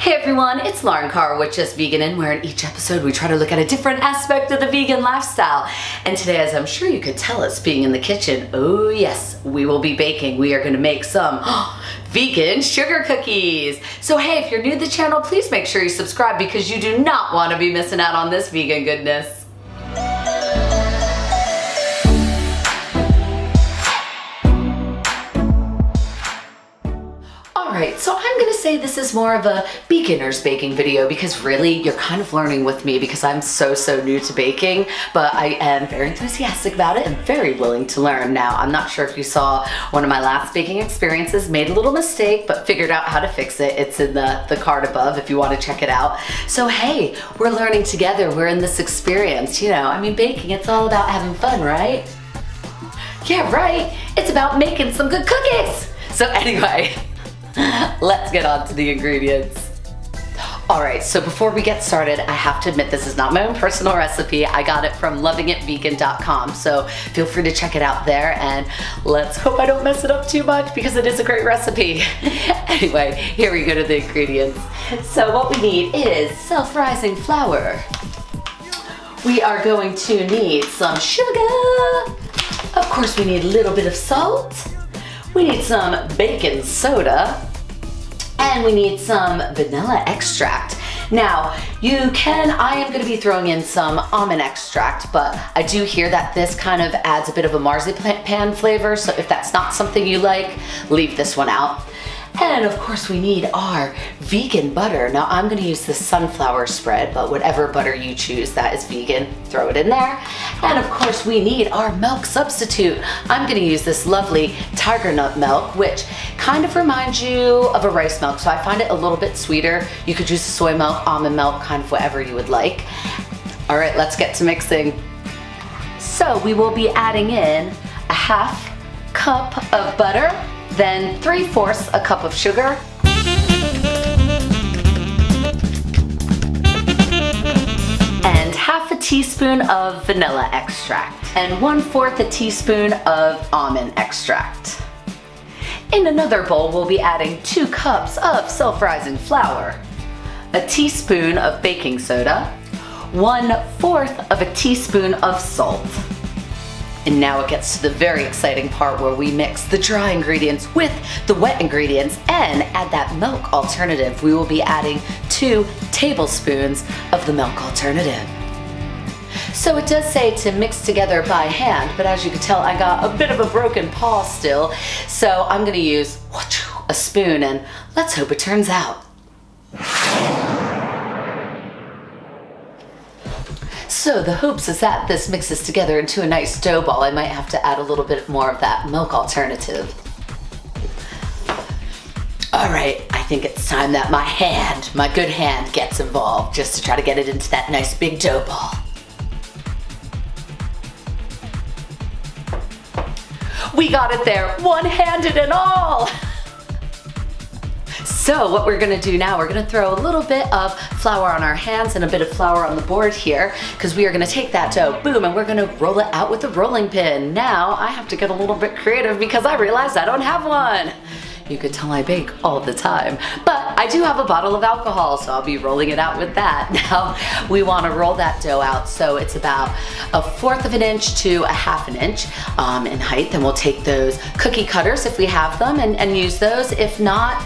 Hey everyone, it's Lauren Carr with Just Veganin, where in each episode we try to look at a different aspect of the vegan lifestyle. And today, as I'm sure you could tell us being in the kitchen, oh yes, we will be baking. We are gonna make some vegan sugar cookies. So hey, if you're new to the channel, please make sure you subscribe because you do not wanna be missing out on this vegan goodness. Alright, so I'm gonna say this is more of a beginner's baking video because really you're kind of learning with me because I'm so new to baking, but I am very enthusiastic about it and very willing to learn. Now, I'm not sure if you saw one of my last baking experiences, made a little mistake, but figured out how to fix it. It's in the card above if you want to check it out. So hey, we're learning together, we're in this experience, you know, I mean baking, it's all about having fun, right? Yeah, right, it's about making some good cookies! So anyway, let's get on to the ingredients. Alright, so before we get started, I have to admit this is not my own personal recipe. I got it from lovingitvegan.com, so feel free to check it out there and let's hope I don't mess it up too much because it is a great recipe. Anyway, here we go to the ingredients. So what we need is self-rising flour. We are going to need some sugar. Of course, we need a little bit of salt. We need some baking soda, and we need some vanilla extract. Now, I am gonna be throwing in some almond extract, but I do hear that this kind of adds a bit of a marzipan flavor, so if that's not something you like, leave this one out. And of course we need our vegan butter. Now I'm gonna use the sunflower spread, but whatever butter you choose that is vegan, throw it in there. And of course we need our milk substitute. I'm gonna use this lovely tiger nut milk, which kind of reminds you of a rice milk, so I find it a little bit sweeter. You could use soy milk, almond milk, kind of whatever you would like. All right, let's get to mixing. So we will be adding in a half cup of butter, then 3/4 a cup of sugar, and half a teaspoon of vanilla extract, and 1/4 a teaspoon of almond extract. In another bowl, we'll be adding 2 cups of self-rising flour, a teaspoon of baking soda, 1/4 of a teaspoon of salt. And now it gets to the very exciting part where we mix the dry ingredients with the wet ingredients and add that milk alternative. We will be adding 2 tablespoons of the milk alternative. So it does say to mix together by hand, but as you can tell, I got a bit of a broken paw still. So I'm gonna use a spoon and let's hope it turns out. So the hopes is that this mixes together into a nice dough ball. I might have to add a little bit more of that milk alternative. All right, I think it's time that my good hand gets involved just to try to get it into that nice big dough ball. We got it there, one-handed and all. So what we're gonna do now, we're gonna throw a little bit of flour on our hands and a bit of flour on the board here because we are gonna take that dough, boom, and we're gonna roll it out with a rolling pin. Now I have to get a little bit creative because I realized I don't have one. You could tell I bake all the time, but I do have a bottle of alcohol, so I'll be rolling it out with that. Now we wanna roll that dough out so it's about 1/4 of an inch to a 1/2 an inch in height. Then we'll take those cookie cutters if we have them and use those. If not,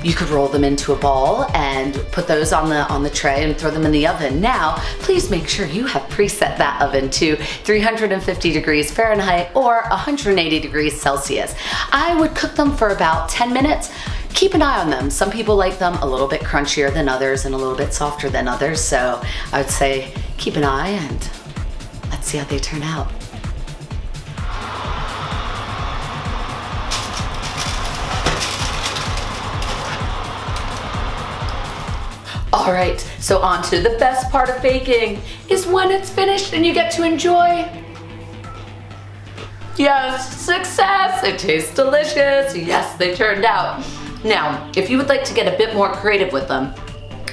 you could roll them into a ball and put those on the tray and throw them in the oven. Now, please make sure you have preset that oven to 350 degrees Fahrenheit or 180 degrees Celsius. I would cook them for about 10 minutes. Keep an eye on them. Some people like them a little bit crunchier than others and a little bit softer than others. So I would say keep an eye and let's see how they turn out. All right, so on to the best part of baking is when it's finished and you get to enjoy. Yes, success, it tastes delicious. Yes, they turned out. Now, if you would like to get a bit more creative with them,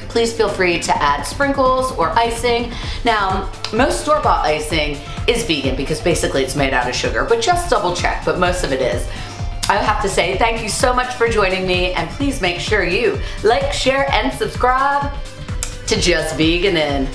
please feel free to add sprinkles or icing. Now, most store-bought icing is vegan because basically it's made out of sugar, but just double check, but most of it is. I have to say thank you so much for joining me, and please make sure you like, share, and subscribe to Just Veganin.